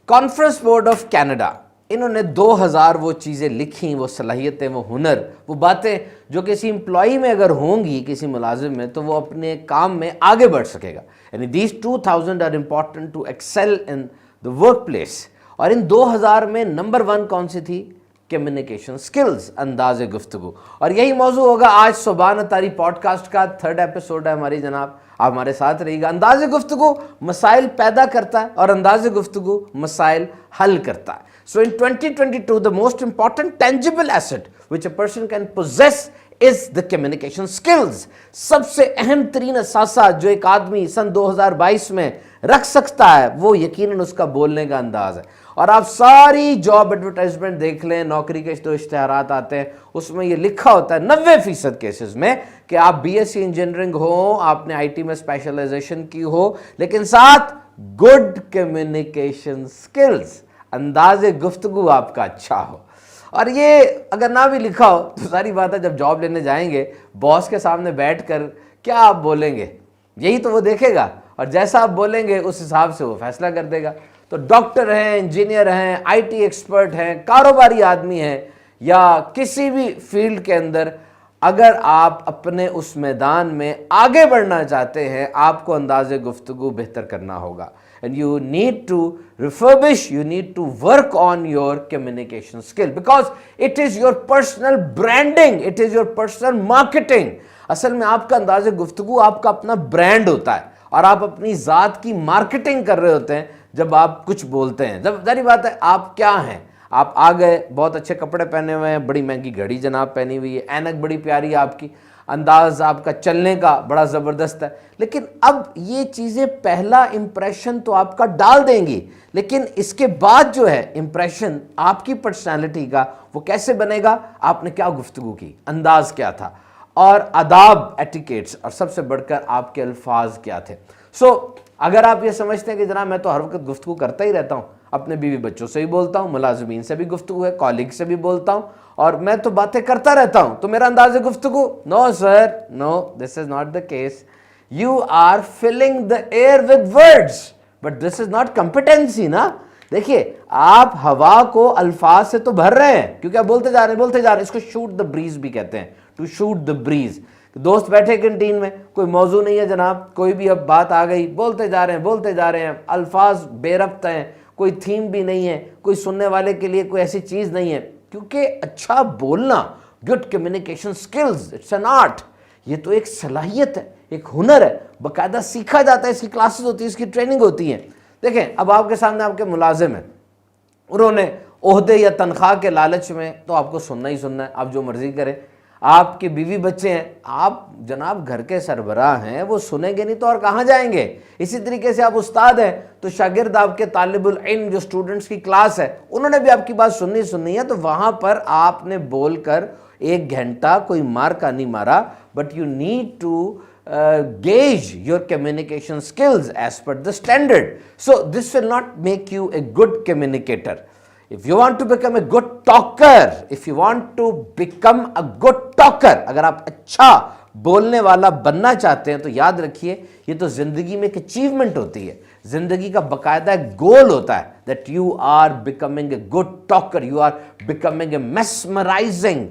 Conference board of Canada, انہوں نے 2000 وہ چیزیں لکھی، وہ صلاحیتیں، وہ ہنر، وہ باتیں جو کسی امپلائی میں اگر ہوں گی، کسی ملازم میں، تو وہ اپنے کام میں آگے بڑھ سکے گا. یعنی these 2000 are important to excel in the workplace. اور ان 2000 میں نمبر 1 کون سی تھی؟ کمیونیکیشن سکلز، انداز گفتگو. اور یہی موضوع ہوگا آج سبحان اتاری پوڈ کاسٹ کا 3rd ایپیسوڈ ہے ہماری جناب. آپ ہمارے ساتھ رہیے گا. انداز گفتگو مسائل پیدا کرتا ہے اور انداز گفتگو مسائل حل کرتا ہے. So in 2022 the most important tangible asset which a person can possess is the communication skills. سب سے اہم ترین اثاثہ جو ایک آدمی سن 2022 میں رکھ سکتا ہے وہ یقیناً اس کا بولنے کا انداز ہے. اور آپ ساری جاب ایڈورٹائزمنٹ دیکھ لیں، نوکری کے جو اشتہارات آتے ہیں اس میں یہ لکھا ہوتا ہے 90% کیسز میں کہ آپ بی ایس سی انجینئرنگ ہو، آپ نے آئی ٹی میں اسپیشلائزیشن کی ہو، لیکن ساتھ گڈ کمیونیکیشن سکلز، انداز گفتگو آپ کا اچھا ہو. اور یہ اگر نہ بھی لکھا ہو تو ساری بات ہے جب جاب لینے جائیں گے باس کے سامنے بیٹھ کر کیا آپ بولیں گے یہی تو وہ دیکھے گا، اور جیسا آپ بولیں گے اس حساب سے وہ فیصلہ کر دے گا. تو ڈاکٹر ہیں، انجینئر ہیں، آئی ٹی ایکسپرٹ ہیں، کاروباری آدمی ہیں، یا کسی بھی فیلڈ کے اندر اگر آپ اپنے اس میدان میں آگے بڑھنا چاہتے ہیں آپ کو انداز گفتگو بہتر کرنا ہوگا. And you need to refurbish, you need to work on your communication skill because it is your personal branding, it is your personal marketing. اصل میں آپ کا انداز گفتگو آپ کا اپنا برانڈ ہوتا ہے اور آپ اپنی ذات کی مارکیٹنگ کر رہے ہوتے ہیں جب آپ کچھ بولتے ہیں. جب ظاہری بات ہے آپ کیا ہیں، آپ آ گئے بہت اچھے کپڑے پہنے ہوئے ہیں، بڑی مہنگی گھڑی جناب پہنی ہوئی ہے، اینک بڑی پیاری ہے آپ کی، انداز آپ کا چلنے کا بڑا زبردست ہے، لیکن اب یہ چیزیں پہلا امپریشن تو آپ کا ڈال دیں گی، لیکن اس کے بعد جو ہے امپریشن آپ کی پرسنالٹی کا وہ کیسے بنے گا؟ آپ نے کیا گفتگو کی، انداز کیا تھا، اور آداب، ایٹیکیٹس، اور سب سے بڑھ کر آپ کے الفاظ کیا تھے. اگر آپ یہ سمجھتے ہیں کہ جناب میں تو ہر وقت گفتگو کرتا ہی رہتا ہوں، اپنے بیوی بچوں سے بھی بولتا ہوں، ملازمین سے بھی گفتگو ہے، کالیگ سے بھی بولتا ہوں، اور میں تو باتیں کرتا رہتا ہوں تو میرا انداز گفتگو، no sir, no, this is not the case. You are filling the air with words but this is not competency نا. دیکھیے آپ ہوا کو الفاظ سے تو بھر رہے ہیں کیونکہ آپ بولتے جا رہے ہیں. اس کو شوٹ دا بریز بھی کہتے ہیں، ٹو شوٹ دا بریز. دوست بیٹھے کینٹین میں، کوئی موضوع نہیں ہے جناب، کوئی بھی اب بات آ گئی، بولتے جا رہے ہیں، الفاظ بے ربط ہیں، کوئی تھیم بھی نہیں ہے، کوئی سننے والے کے لیے کوئی ایسی چیز نہیں ہے. کیونکہ اچھا بولنا، good communication skills, it's an art. یہ تو ایک صلاحیت ہے، ایک ہنر ہے، باقاعدہ سیکھا جاتا ہے، اس کی کلاسز ہوتی ہیں، اس کی ٹریننگ ہوتی ہیں. دیکھیں اب آپ کے سامنے آپ کے ملازم ہیں، انہوں نے عہدے یا تنخواہ کے لالچ میں تو آپ کو سننا ہی سننا ہے، آپ جو مرضی کریں. آپ کے بیوی بچے ہیں، آپ جناب گھر کے سربراہ ہیں، وہ سنیں گے نہیں تو اور کہاں جائیں گے. اسی طریقے سے آپ استاد ہیں تو شاگرد آپ کے طالب العلم جو اسٹوڈنٹس کی کلاس ہے انہوں نے بھی آپ کی بات سننی ہے، تو وہاں پر آپ نے بول کر 1 گھنٹہ کوئی مار کا نہیں مارا، but you need to gauge your communication skills as per the standard. So this will not make you a good communicator. If you want to become a good talker, if you want to become a good talker, اگر آپ اچھا بولنے والا بننا چاہتے ہیں تو یاد رکھیے یہ تو زندگی میں ایک اچیومنٹ ہوتی ہے، زندگی کا باقاعدہ ایک گول ہوتا ہے that you are becoming a good talker, you are becoming a mesmerizing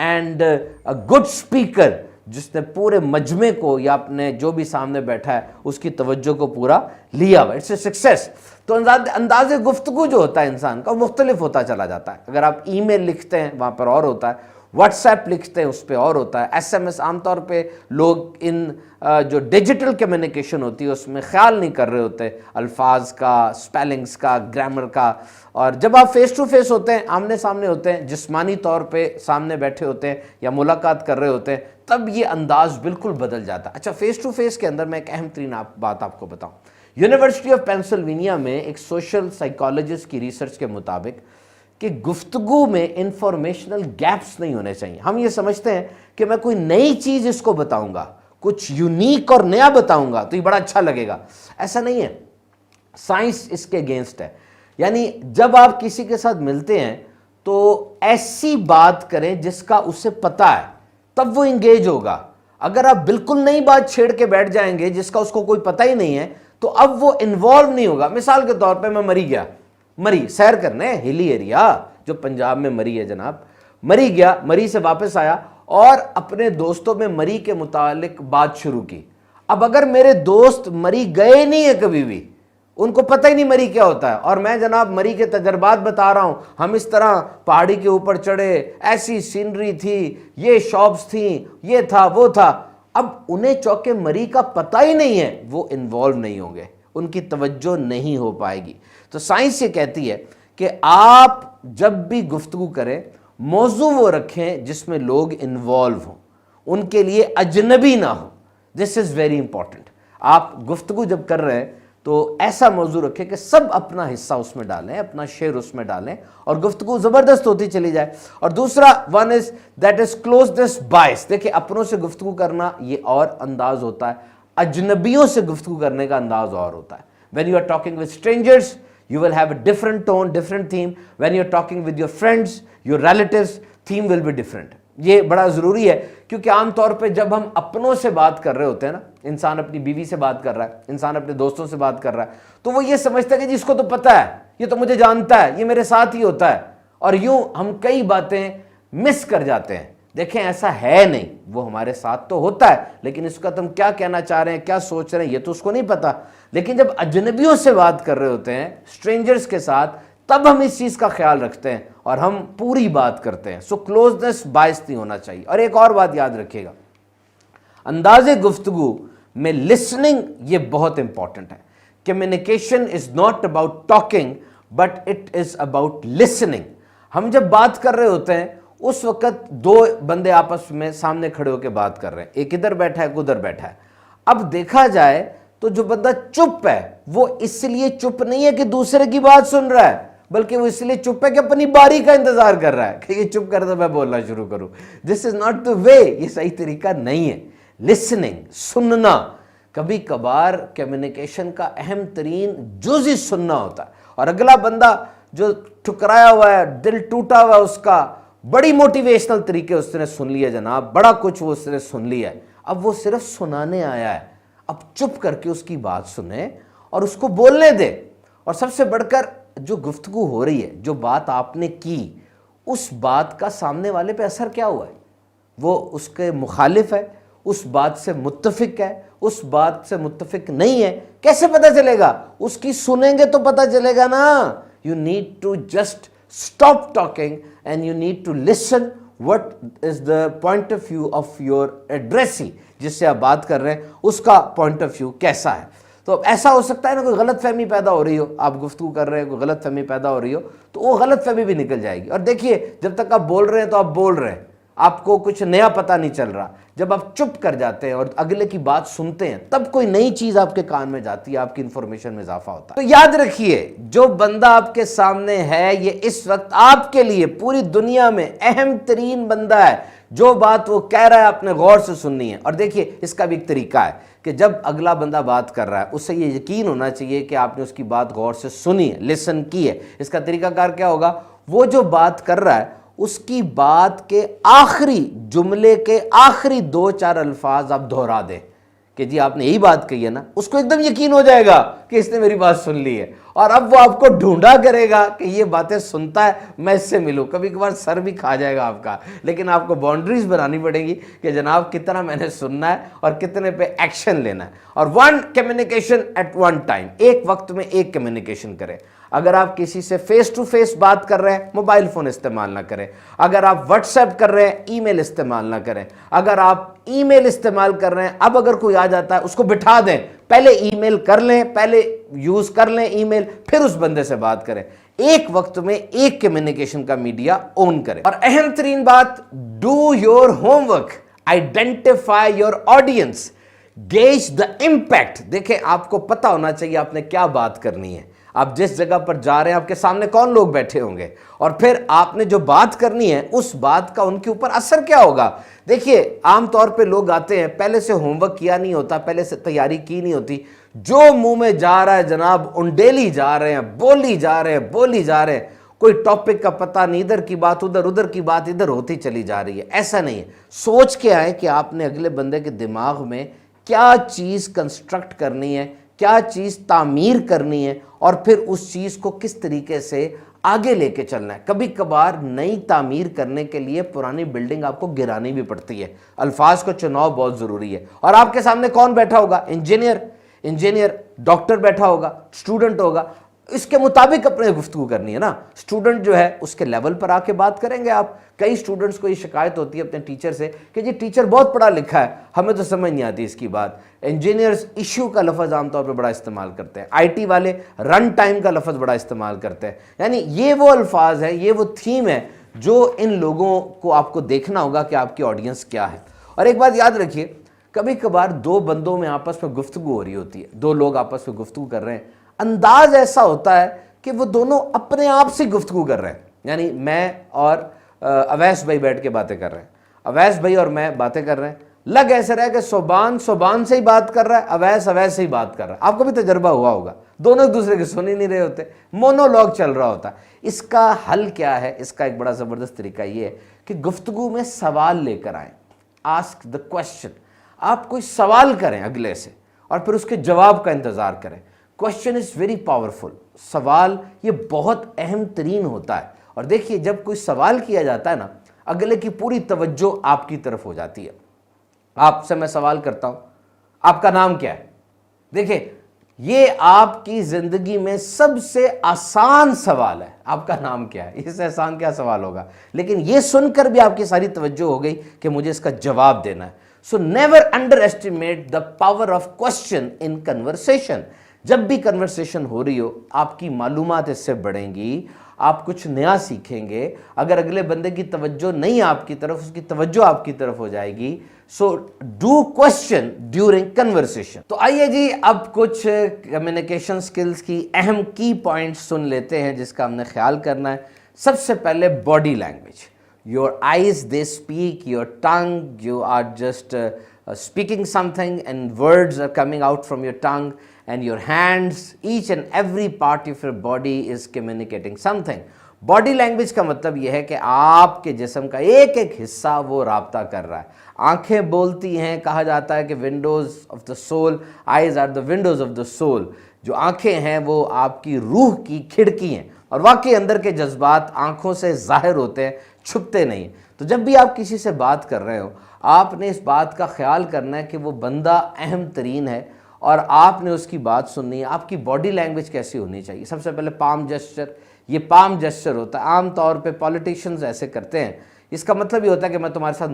and a good speaker جس نے پورے مجمع کو یا اپنے جو بھی سامنے بیٹھا ہے اس کی توجہ کو پورا لیا ہوا. It's a success. تو انداز گفتگو جو ہوتا ہے انسان کا مختلف ہوتا چلا جاتا ہے. اگر آپ ای میل لکھتے ہیں وہاں پر اور ہوتا ہے، واٹس ایپ لکھتے ہیں اس پہ اور ہوتا ہے، ایس ایم ایس. عام طور پہ لوگ ان جو ڈیجیٹل کمیونیکیشن ہوتی ہے اس میں خیال نہیں کر رہے ہوتے الفاظ کا، اسپیلنگز کا، گرامر کا. اور جب آپ فیس ٹو فیس ہوتے ہیں، آمنے سامنے ہوتے ہیں، جسمانی طور پہ سامنے بیٹھے ہوتے ہیں یا ملاقات کر رہے ہوتے ہیں، تب یہ انداز بالکل بدل جاتا ہے. اچھا فیس ٹو فیس کے اندر میں ایک اہم ترین بات آپ کو بتاؤں. یونیورسٹی آف پینسلوینیا میں ایک سوشل سائیکالوجسٹ کی ریسرچ کے مطابق کہ گفتگو میں انفارمیشنل گیپس نہیں ہونے چاہیے. ہم یہ سمجھتے ہیں کہ میں کوئی نئی چیز اس کو بتاؤں گا، کچھ یونیک اور نیا بتاؤں گا تو یہ بڑا اچھا لگے گا. ایسا نہیں ہے، سائنس اس کے اگینسٹ ہے. یعنی جب آپ کسی کے ساتھ ملتے ہیں تو ایسی بات کریں جس کا اسے پتہ ہے، تب وہ انگیج ہوگا. اگر آپ بالکل نئی بات چھیڑ کے بیٹھ جائیں گے جس کا اس کو کوئی پتہ ہی نہیں ہے تو اب وہ انوالو نہیں ہوگا. مثال کے طور پہ میں مری گیا، مری سیر کرنے ہلی ایریا جو پنجاب میں مری ہے جناب، مری گیا، مری سے واپس آیا اور اپنے دوستوں میں مری کے متعلق بات شروع کی۔ اب اگر میرے دوست مری گئے نہیں ہیں کبھی بھی، ان کو پتہ ہی نہیں مری کیا ہوتا ہے، اور میں جناب مری کے تجربات بتا رہا ہوں، ہم اس طرح پہاڑی کے اوپر چڑھے، ایسی سینری تھی، یہ شاپس تھیں، یہ تھا وہ تھا، اب انہیں چوکے مری کا پتہ ہی نہیں ہے، وہ انوالو نہیں ہوں گے، ان کی توجہ نہیں ہو پائے گی۔ تو سائنس یہ کہتی ہے کہ آپ جب بھی گفتگو کریں موضوع وہ رکھیں جس میں لوگ انوالو ہوں، ان کے لیے اجنبی نہ ہو۔ دس از ویری امپورٹنٹ۔ آپ گفتگو جب کر رہے ہیں تو ایسا موضوع رکھیں کہ سب اپنا حصہ اس میں ڈالیں، اپنا شیئر اس میں ڈالیں، اور گفتگو زبردست ہوتی چلی جائے۔ اور دوسرا one is that is closeness bias. دیکھیں اپنوں سے گفتگو کرنا یہ اور انداز ہوتا ہے، اجنبیوں سے گفتگو کرنے کا انداز اور ہوتا ہے۔ when you are talking with strangers you will have a different tone, different theme. when you are talking with your friends, your relatives, theme will be different. یہ بڑا ضروری ہے، کیونکہ عام طور پہ جب ہم اپنوں سے بات کر رہے ہوتے ہیں نا، انسان اپنی بیوی سے بات کر رہا ہے، انسان اپنے دوستوں سے بات کر رہا ہے، تو وہ یہ سمجھتا ہے کہ جی اس کو تو پتہ ہے، یہ تو مجھے جانتا ہے، یہ میرے ساتھ ہی ہوتا ہے، اور یوں ہم کئی باتیں مس کر جاتے ہیں۔ دیکھیں ایسا ہے نہیں، وہ ہمارے ساتھ تو ہوتا ہے، لیکن اس کا تم کیا کہنا چاہ رہے ہیں، کیا سوچ رہے ہیں، یہ تو اس کو نہیں پتا۔ لیکن جب اجنبیوں سے بات کر رہے ہوتے ہیں، اسٹرینجرز کے ساتھ، تب ہم اس چیز کا خیال رکھتے ہیں اور ہم پوری بات کرتے ہیں۔ سو کلوزنس باعث نہیں ہونا چاہیے۔ اور ایک اور بات یاد رکھیے گا، انداز گفتگو میں لسننگ یہ بہت امپورٹنٹ ہے۔ Communication is not about talking but it is about listening. ہم جب بات کر رہے ہوتے ہیں اس وقت دو بندے آپس میں سامنے کھڑے ہو کے بات کر رہے ہیں، ایک ادھر بیٹھا ہے ایک ادھر بیٹھا ہے۔ اب دیکھا جائے تو جو بندہ چپ ہے وہ اس لیے چپ نہیں ہے کہ دوسرے کی بات سن رہا ہے، بلکہ وہ اس لیے چپ ہے کہ اپنی باری کا انتظار کر رہا ہے کہ یہ چپ کر تو میں بولنا شروع کروں۔ دس از ناٹ دا وے، یہ صحیح طریقہ نہیں ہے۔ لسننگ، سننا، کبھی کبھار کمیونیکیشن کا اہم ترین جز ہی سننا ہوتا ہے۔ اور اگلا بندہ جو ٹھکرایا ہوا ہے، دل ٹوٹا ہوا ہے اس کا، بڑی موٹیویشنل طریقے اس نے سن لیا جناب، بڑا کچھ وہ اس نے سن لیا ہے، اب وہ صرف سنانے آیا ہے۔ اب چپ کر کے اس کی بات سنیں اور اس کو بولنے دیں۔ اور سب سے بڑھ کر جو گفتگو ہو رہی ہے، جو بات آپ نے کی، اس بات کا سامنے والے پہ اثر کیا ہوا ہے؟ وہ اس کے مخالف ہے، اس بات سے متفق ہے، اس بات سے متفق نہیں ہے، کیسے پتہ چلے گا؟ اس کی سنیں گے تو پتہ چلے گا نا۔ You need to just stop talking and you need to listen what is the point of view of your addressee، جس سے آپ بات کر رہے ہیں اس کا point of view کیسا ہے۔ تو ایسا ہو سکتا ہے نا کوئی غلط فہمی پیدا ہو رہی ہو، آپ گفتگو کر رہے ہیں کوئی غلط فہمی پیدا ہو رہی ہو تو وہ غلط فہمی بھی نکل جائے گی۔ اور دیکھیے جب تک آپ بول رہے ہیں تو آپ بول رہے ہیں، آپ کو کچھ نیا پتہ نہیں چل رہا۔ جب آپ چپ کر جاتے ہیں اور اگلے کی بات سنتے ہیں تب کوئی نئی چیز آپ کے کان میں جاتی ہے، آپ کی انفارمیشن میں اضافہ ہوتا ہے۔ تو یاد رکھیے جو بندہ آپ کے سامنے ہے یہ اس وقت آپ کے لیے پوری دنیا میں اہم ترین بندہ ہے۔ جو بات وہ کہہ رہا ہے آپ نے غور سے سننی ہے۔ اور دیکھیے اس کا بھی ایک طریقہ ہے کہ جب اگلا بندہ بات کر رہا ہے اسے یہ یقین ہونا چاہیے کہ آپ نے اس کی بات غور سے سنی ہے، لسن کی ہے۔ اس کا طریقہ کار کیا ہوگا؟ وہ جو بات کر رہا ہے اس کی بات کے آخری جملے کے آخری دو چار الفاظ آپ دہرا دیں کہ جی آپ نے یہی بات کہی ہے نا، اس کو ایک دم یقین ہو جائے گا کہ اس نے میری بات سن لی ہے، اور اب وہ آپ کو ڈھونڈا کرے گا کہ یہ باتیں سنتا ہے، میں اس سے ملوں۔ کبھی کبھار سر بھی کھا جائے گا آپ کا، لیکن آپ کو باؤنڈریز بنانی پڑے گی کہ جناب کتنا میں نے سننا ہے اور کتنے پہ ایکشن لینا ہے۔ اور one communication at one time, ایک وقت میں ایک کمیونیکیشن کریں۔ اگر آپ کسی سے فیس ٹو فیس بات کر رہے ہیں موبائل فون استعمال نہ کریں، اگر آپ واٹس ایپ کر رہے ہیں ای میل استعمال نہ کریں، اگر آپ ای میل استعمال کر رہے ہیں اب اگر کوئی آ جاتا ہے اس کو بٹھا دیں، پہلے ای میل کر لیں، پہلے یوز کر لیں ای میل، پھر اس بندے سے بات کریں۔ ایک وقت میں ایک کمیونیکیشن کا میڈیا اون کریں۔ اور اہم ترین بات، do your home work, identify your audience, gauge the impact. دیکھیں آپ کو پتہ ہونا چاہیے آپ نے کیا بات کرنی ہے، آپ جس جگہ پر جا رہے ہیں آپ کے سامنے کون لوگ بیٹھے ہوں گے، اور پھر آپ نے جو بات کرنی ہے اس بات کا ان کے اوپر اثر کیا ہوگا۔ دیکھیے عام طور پہ لوگ آتے ہیں، پہلے سے ہوم ورک کیا نہیں ہوتا، پہلے سے تیاری کی نہیں ہوتی، جو منہ میں جا رہا ہے جناب انڈیلی جا رہے ہیں، بولی جا رہے ہیں بولی جا رہے ہیں، کوئی ٹاپک کا پتہ نہیں، ادھر کی بات ادھر، ادھر کی بات ادھر ہوتی چلی جا رہی ہے۔ ایسا نہیں ہے، سوچ کے آئے کہ آپ نے اگلے بندے کے دماغ میں کیا چیز کنسٹرکٹ کرنی ہے، کیا چیز تعمیر کرنی ہے اور پھر اس چیز کو کس طریقے سے آگے لے کے چلنا ہے. کبھی کبھار نئی تعمیر کرنے کے لیے پرانی بلڈنگ آپ کو گرانی بھی پڑتی ہے. الفاظ کو چناؤ بہت ضروری ہے. اور آپ کے سامنے کون بیٹھا ہوگا؟ انجینئر، ڈاکٹر بیٹھا ہوگا، اسٹوڈنٹ ہوگا، اس کے مطابق اپنے گفتگو کرنی ہے نا. اسٹوڈنٹ جو ہے اس کے لیول پر آ کے بات کریں گے آپ. کئی اسٹوڈنٹس کو یہ شکایت ہوتی ہے اپنے ٹیچر سے کہ جی ٹیچر بہت پڑھا لکھا ہے، ہمیں تو سمجھ نہیں آتی اس کی بات. انجینئرز ایشو کا لفظ عام طور پہ بڑا استعمال کرتے ہیں. آئی ٹی والے رن ٹائم کا لفظ بڑا استعمال کرتے ہیں. یعنی یہ وہ الفاظ ہیں، یہ وہ تھیم ہے جو ان لوگوں کو آپ کو دیکھنا ہوگا کہ آپ کی آڈینس کیا ہے. اور ایک بات یاد رکھیے، کبھی کبھار دو بندوں میں آپس میں گفتگو ہو رہی ہوتی ہے، دو لوگ آپس میں گفتگو کر رہے ہیں، انداز ایسا ہوتا ہے کہ وہ دونوں اپنے آپ سے گفتگو کر رہے ہیں. یعنی میں اور اویس بھائی بیٹھ کے باتیں کر رہے ہیں، اویس بھائی اور میں باتیں کر رہے ہیں، لگ ایسے رہا ہے کہ صوبان سے ہی بات کر رہا ہے، اویس سے ہی بات کر رہا ہے. آپ کو بھی تجربہ ہوا ہوگا، دونوں ایک دوسرے کے سن ہی نہیں رہے ہوتے، مونولوگ چل رہا ہوتا. اس کا حل کیا ہے؟ اس کا ایک بڑا زبردست طریقہ یہ ہے کہ گفتگو میں سوال لے کر آئیں. Ask the question. آپ کوئی سوال کریں اگلے سے اور پھر اس کے جواب کا انتظار کریں. Question is very powerful. سوال یہ بہت اہم ترین ہوتا ہے. اور دیکھیے جب کوئی سوال کیا جاتا ہے نا، اگلے کی پوری توجہ آپ کی طرف ہو جاتی ہے. آپ سے میں سوال کرتا ہوں، آپ کا نام کیا ہے؟ دیکھیں یہ آپ کی زندگی میں سب سے آسان سوال ہے، آپ کا نام کیا ہے. اس سے آسان کیا سوال ہوگا؟ لیکن یہ سن کر بھی آپ کی ساری توجہ ہو گئی کہ مجھے اس کا جواب دینا ہے. So never underestimate the power of question in conversation. جب بھی کنورسیشن ہو رہی ہو آپ کی معلومات اس سے بڑھیں گی، آپ کچھ نیا سیکھیں گے. اگر اگلے بندے کی توجہ نہیں آپ کی طرف، اس کی توجہ آپ کی طرف ہو جائے گی. So do question during conversation. تو آئیے جی اب کچھ کمیونیکیشن سکلز کی اہم کی پوائنٹس سن لیتے ہیں جس کا ہم نے خیال کرنا ہے. سب سے پہلے body language. Your eyes, they speak, your tongue, you are just speaking something and words are coming out from your tongue, and your hands, each and every part of your body is communicating something. Body language کا مطلب یہ ہے کہ آپ کے جسم کا ایک ایک حصہ وہ رابطہ کر رہا ہے. آنکھیں بولتی ہیں، کہا جاتا ہے کہ windows of the soul, eyes are the windows of the soul. جو آنکھیں ہیں وہ آپ کی روح کی کھڑکی ہیں، اور واقعی اندر کے جذبات آنکھوں سے ظاہر ہوتے ہیں، چھپتے نہیں. تو جب بھی آپ کسی سے بات کر رہے ہو آپ نے اس بات کا خیال کرنا ہے کہ وہ بندہ اہم ترین ہے اور آپ نے اس کی بات سننی ہے. آپ کی باڈی لینگویج کیسی ہونی چاہیے؟ سب سے پہلے پام جسچر. یہ پام جسچر ہوتا ہے، عام طور پہ پولیٹیشنز ایسے کرتے ہیں. اس کا مطلب یہ ہوتا ہے کہ میں تمہارے ساتھ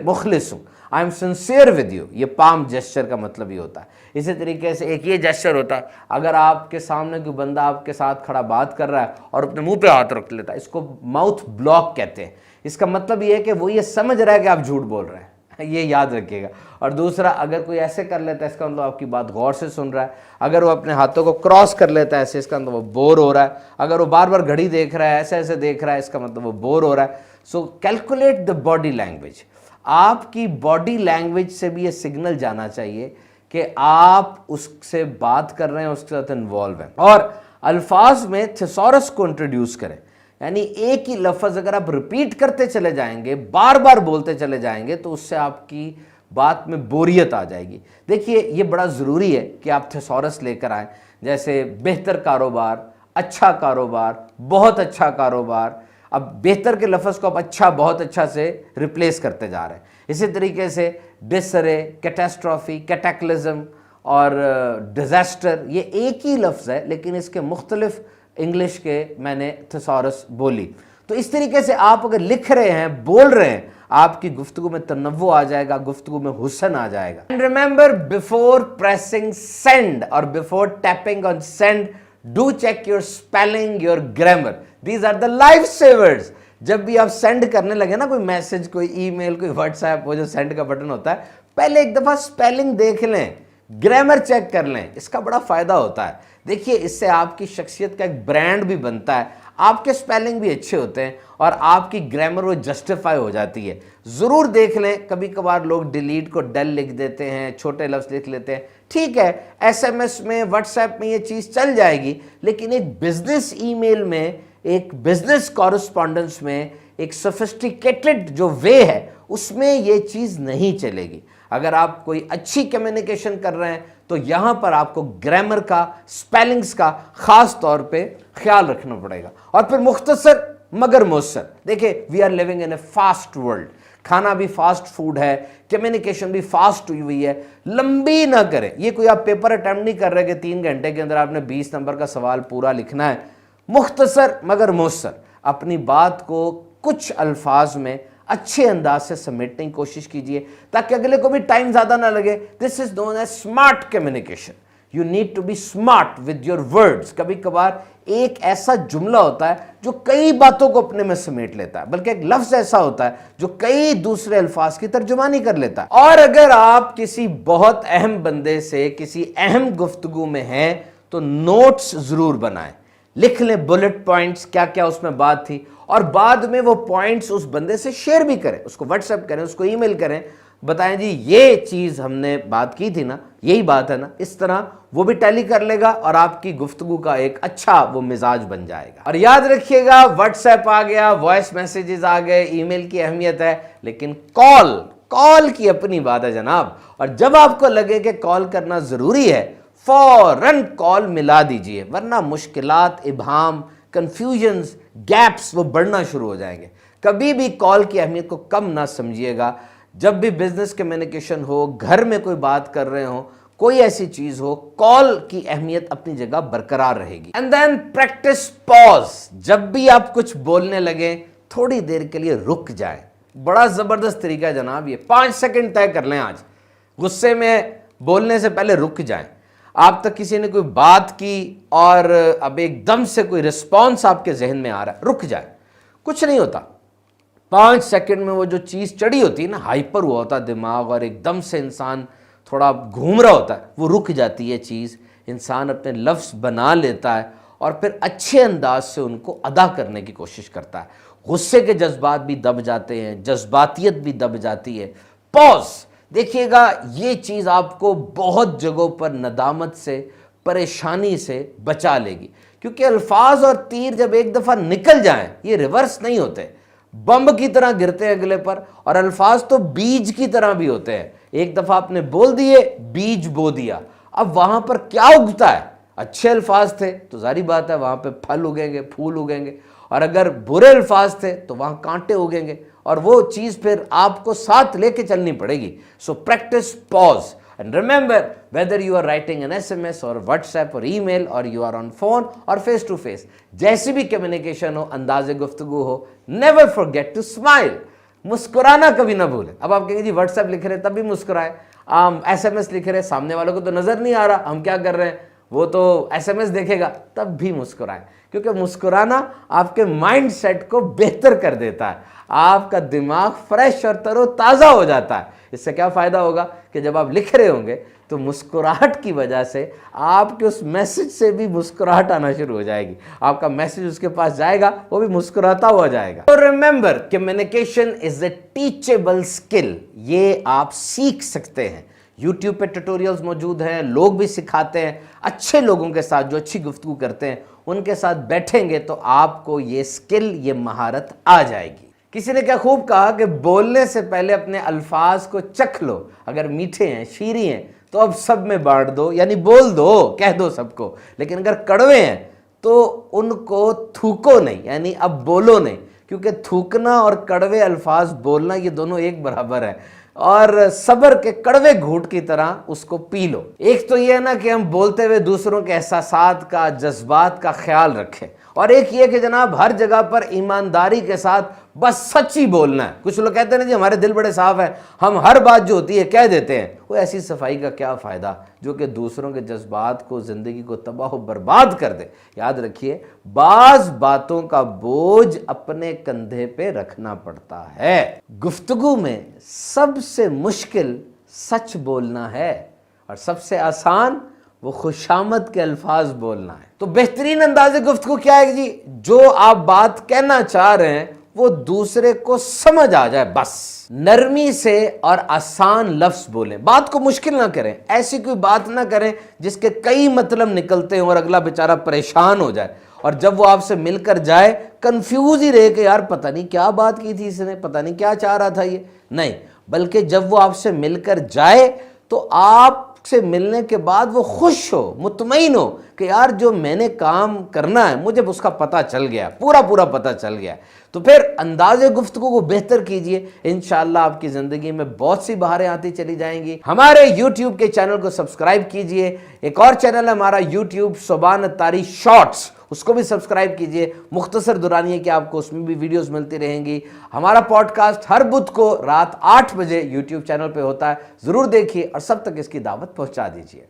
مخلص ہوں، I am sincere with you. یہ پام جسچر کا مطلب یہ ہوتا ہے. اسی طریقے سے ایک یہ جسچر ہوتا ہے، اگر آپ کے سامنے کوئی بندہ آپ کے ساتھ کھڑا بات کر رہا ہے اور اپنے منہ پہ ہاتھ رکھ لیتا ہے، اس کو ماؤتھ بلاک کہتے ہیں. اس کا مطلب یہ ہے کہ وہ یہ سمجھ رہا ہے کہ آپ جھوٹ بول رہے ہیں. یہ یاد رکھیے گا. اور دوسرا، اگر کوئی ایسے کر لیتا ہے اس کا مطلب آپ کی بات غور سے سن رہا ہے. اگر وہ اپنے ہاتھوں کو کراس کر لیتا ہے ایسے، اس کا مطلب وہ بور ہو رہا ہے. اگر وہ بار بار گھڑی دیکھ رہا ہے، ایسے ایسے دیکھ رہا ہے، اس کا مطلب وہ بور ہو رہا ہے. So calculate the body language. آپ کی باڈی لینگویج سے بھی یہ سگنل جانا چاہیے کہ آپ اس سے بات کر رہے ہیں، اس کے ساتھ انوالو ہیں. اور الفاظ میں تھیسورس کو انٹروڈیوس کریں. یعنی ایک ہی لفظ اگر آپ ریپیٹ کرتے چلے جائیں گے، بار بار بولتے چلے جائیں گے، تو اس سے آپ کی بات میں بوریت آ جائے گی. دیکھیے یہ بڑا ضروری ہے کہ آپ تھیسورس لے کر آئیں. جیسے بہتر کاروبار، اچھا کاروبار، بہت اچھا کاروبار. اب بہتر کے لفظ کو آپ اچھا، بہت اچھا سے ریپلیس کرتے جا رہے ہیں. اسی طریقے سے ڈسرے، کیٹاسٹرافی، کیٹیکلزم اور ڈیزاسٹر، یہ ایک ہی لفظ ہے لیکن اس کے مختلف انگلش کے میں نے تھیسورس بولی. تو اس طریقے سے آپ اگر لکھ رہے ہیں، بول رہے ہیں، آپ کی گفتگو میں تنوع آ جائے گا، گفتگو میں حسن آ جائے گا. And remember, before pressing send اور before tapping on send, do check your spelling, your grammar. These are the lifesavers. جب بھی آپ سینڈ کرنے لگے نا کوئی میسج، کوئی ای میل، کوئی واٹس ایپ، وہ جو سینڈ کا بٹن ہوتا ہے، پہلے ایک دفعہ اسپیلنگ دیکھ لیں، گرامر چیک کر لیں. اس کا بڑا فائدہ ہوتا ہے. دیکھیے اس سے آپ کی شخصیت کا ایک برانڈ بھی بنتا ہے. آپ کے اسپیلنگ بھی اچھے ہوتے ہیں اور آپ کی گرامر وہ جسٹیفائی ہو جاتی ہے. ضرور دیکھ لیں. کبھی کبھار لوگ ڈیلیٹ کو ڈل لکھ دیتے ہیں، چھوٹے لفظ لکھ لیتے ہیں. ٹھیک ہے، ایس ایم ایس میں، واٹس ایپ میں یہ چیز چل جائے گی، لیکن ایک بزنس ای میل میں، ایک بزنس کورسپونڈنس میں، ایک سوفسٹیکیٹڈ جو وے ہے اس میں یہ چیز نہیں چلے گی. اگر آپ کوئی اچھی کمیونیکیشن کر رہے ہیں تو یہاں پر آپ کو گرامر کا، سپیلنگز کا خاص طور پہ خیال رکھنا پڑے گا. اور پھر مختصر مگر مؤثر. دیکھیں we are living in a fast world, کھانا بھی فاسٹ فوڈ ہے، کمیونیکیشن بھی فاسٹ ہوئی ہے. لمبی نہ کریں. یہ کوئی آپ پیپر اٹیمپٹ نہیں کر رہے کہ 3 گھنٹے کے اندر آپ نے 20 نمبر کا سوال پورا لکھنا ہے. مختصر مگر مؤثر. اپنی بات کو کچھ الفاظ میں اچھے انداز سے سمیٹنے کی کوشش کیجئے تاکہ اگلے کو بھی ٹائم زیادہ نہ لگے. This is known as smart communication. You need to be smart with your words. کبھی کبھار ایک ایسا جملہ ہوتا ہے جو کئی باتوں کو اپنے میں سمیٹ لیتا ہے، بلکہ ایک لفظ ایسا ہوتا ہے جو کئی دوسرے الفاظ کی ترجمانی کر لیتا ہے. اور اگر آپ کسی بہت اہم بندے سے کسی اہم گفتگو میں ہیں تو نوٹس ضرور بنائیں. لکھ لیں بلٹ پوائنٹس، کیا کیا اس میں بات تھی، اور بعد میں وہ پوائنٹس اس بندے سے شیئر بھی کریں. اس کو واٹس ایپ کریں، اس کو ای میل کریں، بتائیں جی یہ چیز ہم نے بات کی تھی نا، یہی بات ہے نا. اس طرح وہ بھی ٹیلی کر لے گا اور آپ کی گفتگو کا ایک اچھا وہ مزاج بن جائے گا. اور یاد رکھیے گا واٹس ایپ آ گیا، وائس میسیجز آ گئے، ای میل کی اہمیت ہے، لیکن کال کی اپنی بات ہے جناب. اور جب آپ کو لگے کہ کال کرنا ضروری ہے فوراً کال ملا دیجئے، ورنہ مشکلات، ابہام، کنفیوژنز، گیپس وہ بڑھنا شروع ہو جائیں گے. کبھی بھی کال کی اہمیت کو کم نہ سمجھیے گا. جب بھی بزنس کمیونیکیشن ہو، گھر میں کوئی بات کر رہے ہوں، کوئی ایسی چیز ہو، کال کی اہمیت اپنی جگہ برقرار رہے گی. اینڈ دین پریکٹس پاز. جب بھی آپ کچھ بولنے لگیں تھوڑی دیر کے لیے رک جائیں. بڑا زبردست طریقہ ہے جناب یہ. 5 سیکنڈ طے کر لیں آج. غصے میں بولنے سے پہلے رک جائیں. آپ تک کسی نے کوئی بات کی اور اب ایک دم سے کوئی رسپانس آپ کے ذہن میں آ رہا ہے، رک جائیں. کچھ نہیں ہوتا. 5 سیکنڈ میں وہ جو چیز چڑھی ہوتی ہے نا، ہائپر ہوا ہوتا ہے دماغ اور ایک دم سے انسان تھوڑا گھوم رہا ہوتا ہے، وہ رک جاتی ہے چیز. انسان اپنے لفظ بنا لیتا ہے اور پھر اچھے انداز سے ان کو ادا کرنے کی کوشش کرتا ہے. غصے کے جذبات بھی دب جاتے ہیں، جذباتیت بھی دب جاتی ہے. پاز. دیکھیے گا یہ چیز آپ کو بہت جگہوں پر ندامت سے، پریشانی سے بچا لے گی. کیونکہ الفاظ اور تیر جب ایک دفعہ نکل جائیں یہ ریورس نہیں ہوتے، بمب کی طرح گرتے ہیں اگلے پر. اور الفاظ تو بیج کی طرح بھی ہوتے ہیں. ایک دفعہ آپ نے بول دیے، بیج بو دیا، اب وہاں پر کیا اگتا ہے؟ اچھے الفاظ تھے تو ظاہری بات ہے وہاں پہ پھل اگیں گے، پھول اگیں گے. اور اگر برے الفاظ تھے تو وہاں کانٹے اگیں گے، اور وہ چیز پھر آپ کو ساتھ لے کے چلنی پڑے گی. So practice pause. And remember, whether you are writing an SMS or WhatsApp or email or you are on phone or face to face, جیسی بھی کمیونیکیشن ہو، انداز گفتگو ہو، never forget to smile. مسکرانا کبھی نہ بھولیں. اب آپ کہیں گے جی واٹس ایپ لکھ رہے تب بھی مسکرائے، SMS لکھ رہے سامنے والوں کو تو نظر نہیں آ رہا ہم کیا کر رہے ہیں، وہ تو SMS دیکھے گا، تب بھی مسکرائیں. کیونکہ مسکرانا آپ کے مائنڈ سیٹ کو بہتر کر دیتا ہے. آپ کا دماغ فریش اور تر و تازہ ہو جاتا ہے. اس سے کیا فائدہ ہوگا کہ جب آپ لکھ رہے ہوں گے تو مسکراہٹ کی وجہ سے آپ کے اس میسج سے بھی مسکراہٹ آنا شروع ہو جائے گی. آپ کا میسج اس کے پاس جائے گا، وہ بھی مسکراتا ہوا جائے گا. تو remember, communication is a teachable skill. یہ آپ سیکھ سکتے ہیں. یوٹیوب پہ ٹیوٹوریلز موجود ہیں، لوگ بھی سکھاتے ہیں. اچھے لوگوں کے ساتھ جو اچھی گفتگو کرتے ہیں ان کے ساتھ بیٹھیں گے تو آپ کو یہ اسکل، یہ مہارت آ جائے گی. کسی نے کیا خوب کہا کہ بولنے سے پہلے اپنے الفاظ کو چکھ لو. اگر میٹھے ہیں، شیریں ہیں تو اب سب میں بانٹ دو، یعنی بول دو، کہہ دو سب کو. لیکن اگر کڑوے ہیں تو ان کو تھوکو نہیں، یعنی اب بولو نہیں. کیونکہ تھوکنا اور کڑوے الفاظ بولنا یہ دونوں ایک برابر ہے. اور صبر کے کڑوے گھونٹ کی طرح اس کو پی لو. ایک تو یہ ہے نا کہ ہم بولتے ہوئے دوسروں کے احساسات کا، جذبات کا خیال رکھیں، اور ایک یہ کہ جناب ہر جگہ پر ایمانداری کے ساتھ بس سچ ہی بولنا ہے. کچھ لوگ کہتے ہیں نا جی ہمارے دل بڑے صاف ہیں، ہم ہر بات جو ہوتی ہے کہہ دیتے ہیں. وہ ایسی صفائی کا کیا فائدہ جو کہ دوسروں کے جذبات کو، زندگی کو تباہ و برباد کر دے. یاد رکھیے بعض باتوں کا بوجھ اپنے کندھے پہ رکھنا پڑتا ہے. گفتگو میں سب سے مشکل سچ بولنا ہے اور سب سے آسان وہ خوشامد کے الفاظ بولنا ہے. تو بہترین انداز گفتگو کیا ہے جی؟ جو آپ بات کہنا چاہ رہے ہیں وہ دوسرے کو سمجھ آ جائے. بس نرمی سے اور آسان لفظ بولیں، بات کو مشکل نہ کریں. ایسی کوئی بات نہ کریں جس کے کئی مطلب نکلتے ہیں اور اگلا بیچارہ پریشان ہو جائے، اور جب وہ آپ سے مل کر جائے کنفیوز ہی رہے کہ یار پتہ نہیں کیا بات کی تھی اس نے، پتہ نہیں کیا چاہ رہا تھا یہ. نہیں، بلکہ جب وہ آپ سے مل کر جائے تو آپ سے ملنے کے بعد وہ خوش ہو، مطمئن ہو کہ یار جو میں نے کام کرنا ہے مجھے اس کا پتہ چل گیا، پورا پتہ چل گیا. تو پھر انداز گفتگو کو بہتر کیجئے، انشاءاللہ آپ کی زندگی میں بہت سی بہاریں آتی چلی جائیں گی. ہمارے یوٹیوب کے چینل کو سبسکرائب کیجئے. ایک اور چینل ہے ہمارا یوٹیوب صوبان اتاری شارٹس، اس کو بھی سبسکرائب کیجئے. مختصر دورانیے کہ آپ کو اس میں بھی ویڈیوز ملتی رہیں گی. ہمارا پوڈ کاسٹ ہر بدھ کو رات 8 بجے یوٹیوب چینل پہ ہوتا ہے، ضرور دیکھیے اور سب تک اس کی دعوت پہنچا دیجئے.